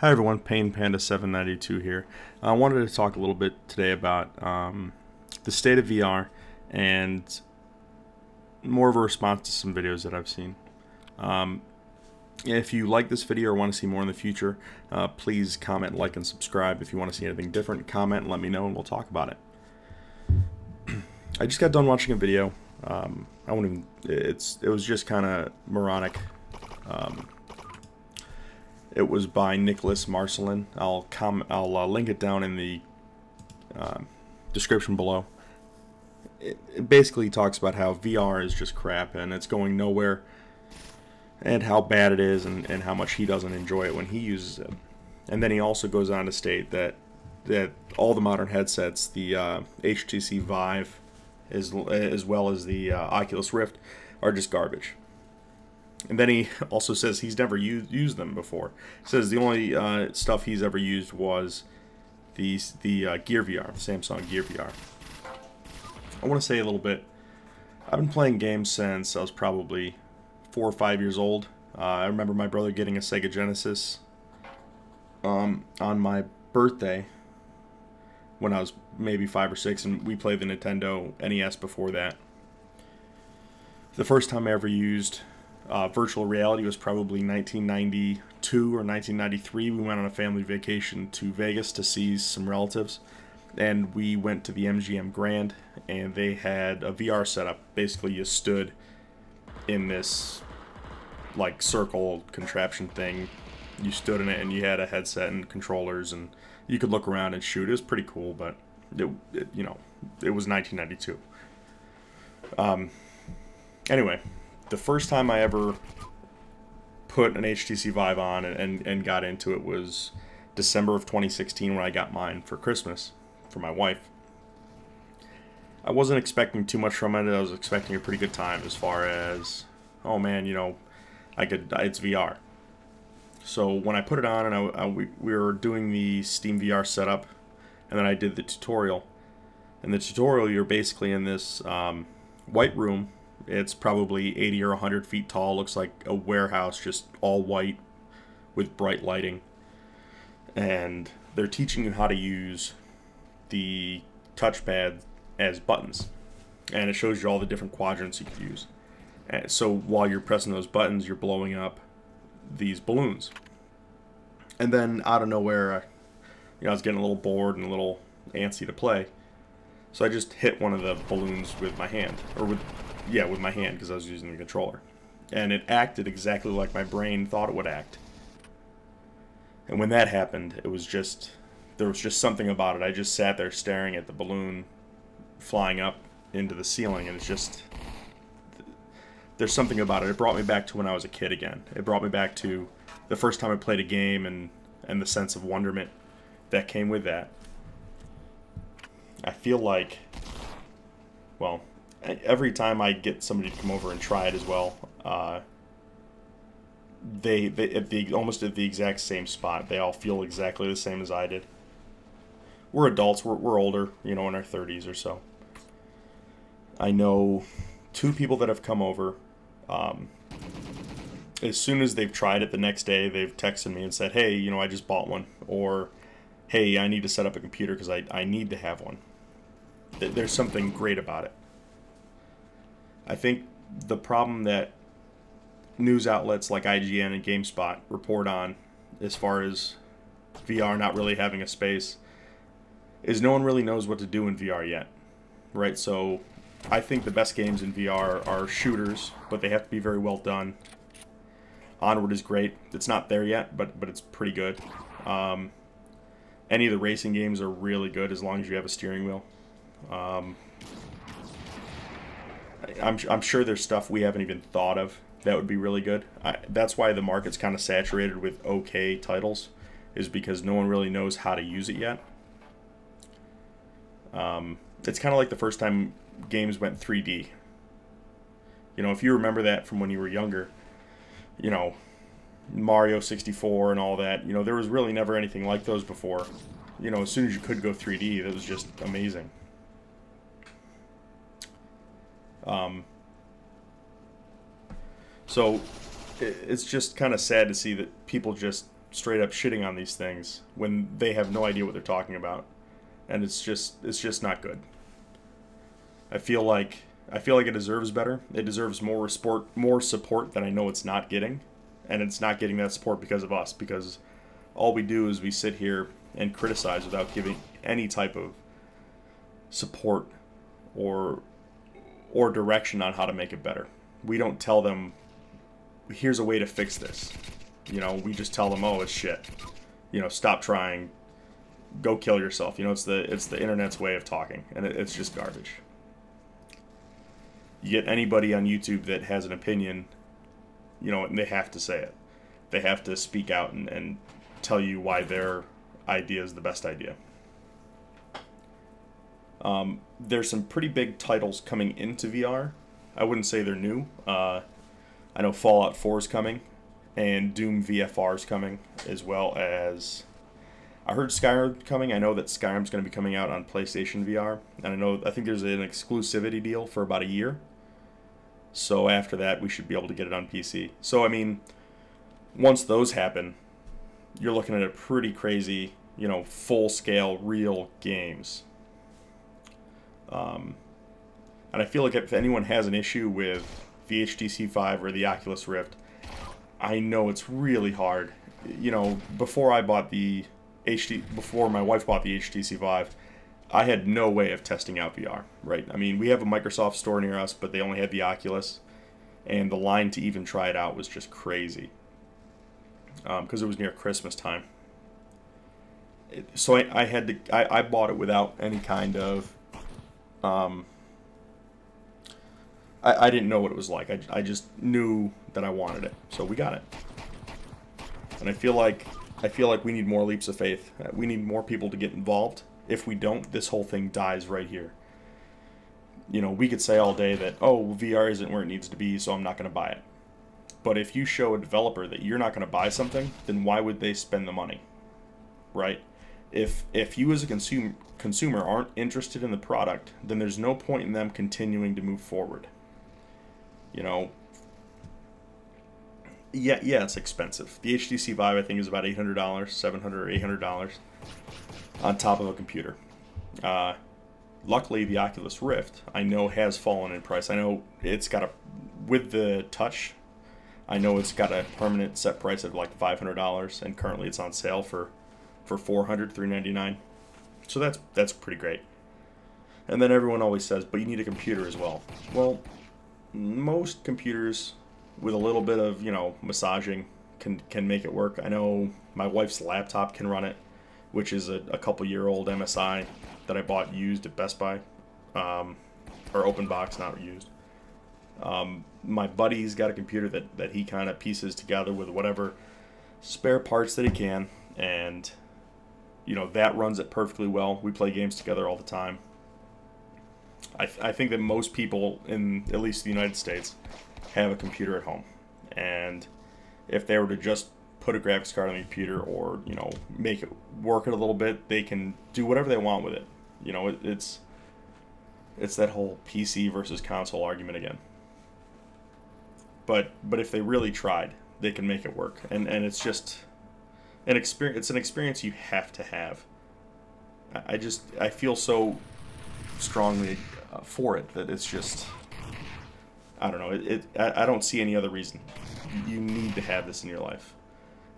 Hi everyone, Pain Panda 792 here. I wanted to talk a little bit today about the state of VR and more of a response to some videos that I've seen. If you like this video or want to see more in the future, please comment, like, and subscribe. If you want to see anything different, comment and let me know and we'll talk about it. I just got done watching a video. I won't even. It was just kind of moronic. It was by Nicholas Marcelin. I'll link it down in the description below. It basically talks about how VR is just crap and it's going nowhere, and how bad it is, and how much he doesn't enjoy it when he uses it. And then he also goes on to state that all the modern headsets, the HTC Vive, as well as the Oculus Rift, are just garbage. And then he also says he's never used them before. He says the only stuff he's ever used was the Gear VR, the Samsung Gear VR. I want to say a little bit. I've been playing games since I was probably 4 or 5 years old. I remember my brother getting a Sega Genesis on my birthday when I was maybe 5 or 6, and we played the Nintendo NES before that. The first time I ever used virtual reality was probably 1992 or 1993. We went on a family vacation to Vegas to see some relatives, and we went to the MGM Grand, and they had a VR setup. Basically, you stood in this like circle contraption thing. You stood in it, and you had a headset and controllers, and you could look around and shoot. It was pretty cool, but it was 1992. Anyway, the first time I ever put an HTC Vive on and got into it was December of 2016, when I got mine for Christmas for my wife. I wasn't expecting too much from it. I was expecting a pretty good time as far as, oh man, it's VR. So when I put it on and we were doing the Steam VR setup, and then I did the tutorial. In the tutorial, you're basically in this white room. It's probably 80 or 100 feet tall. Looks like a warehouse, just all white with bright lighting. And they're teaching you how to use the touchpad as buttons. And it shows you all the different quadrants you could use. And so while you're pressing those buttons, you're blowing up these balloons. And then out of nowhere, I was getting a little bored and a little antsy to play. So I just hit one of the balloons with my hand. With my hand, because I was using the controller. And it acted exactly like my brain thought it would act. And when that happened, there was just something about it. I just sat there staring at the balloon flying up into the ceiling, and it's just, there's something about it. It brought me back to when I was a kid again. It brought me back to the first time I played a game, and the sense of wonderment that came with that. I feel like, well, every time I get somebody to come over and try it as well, they almost at the exact same spot. They all feel exactly the same as I did. We're adults. We're older, in our 30s or so. I know 2 people that have come over. As soon as they've tried it, the next day they've texted me and said, "Hey, I just bought one," or "Hey, I need to set up a computer because I need to have one." There's something great about it. I think the problem that news outlets like IGN and GameSpot report on, as far as VR not really having a space, is no one really knows what to do in VR yet, right? So I think the best games in VR are shooters, but they have to be very well done. Onward is great. It's not there yet, but it's pretty good. Any of the racing games are really good as long as you have a steering wheel. I'm sure there's stuff we haven't even thought of that would be really good. That's why the market's kind of saturated with okay titles, is because no one really knows how to use it yet. It's kind of like the first time games went 3D. If you remember that from when you were younger, Mario 64 and all that, there was really never anything like those before. As soon as you could go 3D, that was just amazing. So it's just kind of sad to see that people just straight up shitting on these things when they have no idea what they're talking about, and it's just not good. I feel like it deserves better. It deserves more support that I know it's not getting, and it's not getting that support because of us. Because all we do is we sit here and criticize without giving any type of support or direction on how to make it better. We don't tell them, here's a way to fix this. You know, we just tell them, oh, it's shit. You know, stop trying. Go kill yourself. You know, it's the internet's way of talking, and it's just garbage. You get anybody on YouTube that has an opinion, you know, and they have to say it. They have to speak out and tell you why their idea is the best idea. There's some pretty big titles coming into VR. I wouldn't say they're new. I know Fallout 4 is coming, and Doom VFR is coming, as well as I heard Skyrim coming. I know that Skyrim's going to be coming out on PlayStation VR, and I think there's an exclusivity deal for about a year. So after that, we should be able to get it on PC. So I mean, once those happen, you're looking at a pretty crazy, you know, full-scale real games. And I feel like if anyone has an issue with the HTC Vive or the Oculus Rift, I know it's really hard. You know, before my wife bought the HTC Vive, I had no way of testing out VR, right? I mean, we have a Microsoft store near us, but they only had the Oculus, and the line to even try it out was just crazy, because it was near Christmas time. So I bought it without any kind of, I didn't know what it was like. I just knew that I wanted it, so we got it. And I feel like we need more leaps of faith. We need more people to get involved. If we don't, this whole thing dies right here. You know, we could say all day that, oh, VR isn't where it needs to be, so I'm not going to buy it. But if you show a developer that you're not going to buy something, then why would they spend the money? Right? If you as a consumer aren't interested in the product, then there's no point in them continuing to move forward. You know, yeah, it's expensive. The HTC Vive, I think, is about $800, $700 or $800 on top of a computer. Luckily, the Oculus Rift, I know, has fallen in price. I know it's got with the Touch, I know it's got a permanent set price of like $500, and currently it's on sale for $400, $399. So that's pretty great. And then everyone always says, but you need a computer as well. Well, most computers with a little bit of, you know, massaging can make it work. I know my wife's laptop can run it, which is a couple-year-old MSI that I bought used at Best Buy, or open box, not used. My buddy's got a computer that he kind of pieces together with whatever spare parts that he can, and you know, that runs it perfectly well. We play games together all the time. I think that most people in at least the United States have a computer at home, and if they were to just put a graphics card on the computer, or you know, make it work it a little bit, they can do whatever they want with it. You know, it's that whole PC versus console argument again. But if they really tried, they can make it work, and it's just an experience. It's an experience you have to have. I feel so strongly for it that it's just, I don't know. I don't see any other reason. You need to have this in your life.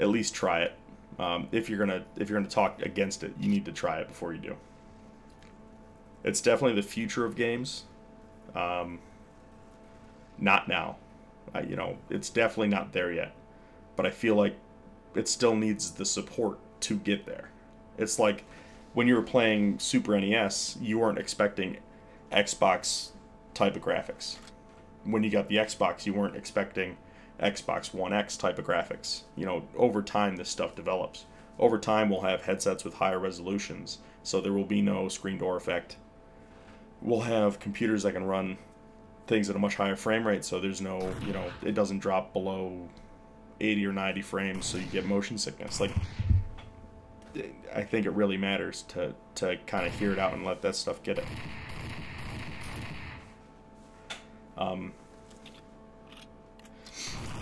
At least try it. If you're gonna talk against it, you need to try it before you do. It's definitely the future of games. Not now. You know, it's definitely not there yet. But I feel like it still needs the support to get there. It's like when you were playing Super NES, you weren't expecting Xbox type of graphics. When you got the Xbox, you weren't expecting Xbox One X type of graphics. You know, over time this stuff develops. Over time we'll have headsets with higher resolutions, so there will be no screen door effect. We'll have computers that can run things at a much higher frame rate, so there's no, you know, it doesn't drop below 80 or 90 frames, so you get motion sickness. Like, I think it really matters to kind of hear it out and let that stuff get it.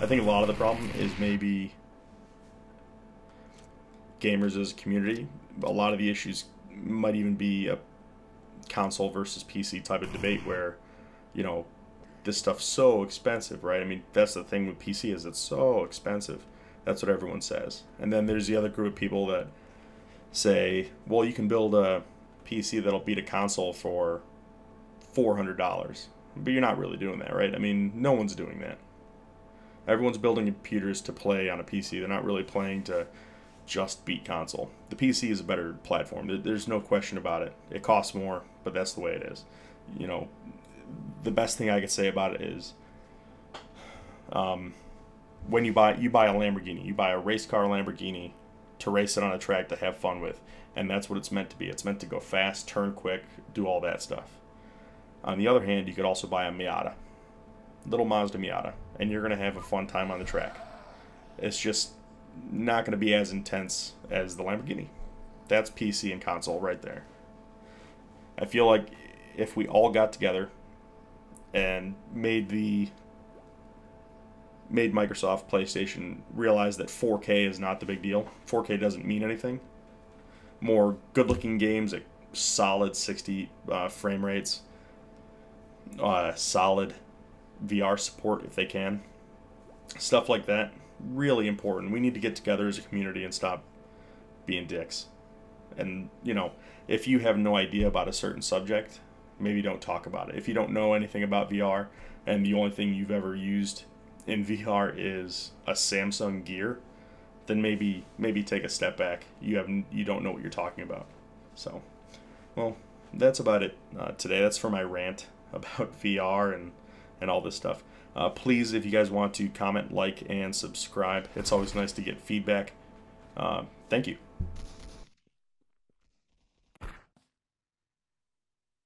I think a lot of the problem is maybe gamers as a community. A lot of the issues might even be a console versus PC type of debate where, you know, this stuff's so expensive, right? I mean, that's the thing with PC is it's so expensive. That's what everyone says. And then there's the other group of people that say, well, you can build a PC that'll beat a console for $400. But you're not really doing that, right? I mean, no one's doing that. Everyone's building computers to play on a PC. They're not really playing to just beat console. The PC is a better platform. There's no question about it. It costs more, but that's the way it is. You know, the best thing I could say about it is when you buy a Lamborghini, you buy a race car Lamborghini to race it on a track to have fun with, and that's what it's meant to be. It's meant to go fast, turn quick, do all that stuff. On the other hand, you could also buy a Miata, little Mazda Miata, and you're going to have a fun time on the track. It's just not going to be as intense as the Lamborghini. That's PC and console right there. I feel like if we all got together and made Microsoft, PlayStation realize that 4K is not the big deal. 4K doesn't mean anything. More good-looking games at solid 60 frame rates. Solid VR support if they can. Stuff like that. Really important. We need to get together as a community and stop being dicks. And, you know, if you have no idea about a certain subject, maybe don't talk about it. If you don't know anything about VR and the only thing you've ever used in VR is a Samsung Gear, then maybe take a step back. You don't know what you're talking about. So, well, that's about it today. That's for my rant about VR and all this stuff. Please, if you guys want to comment, like, and subscribe. It's always nice to get feedback. Thank you.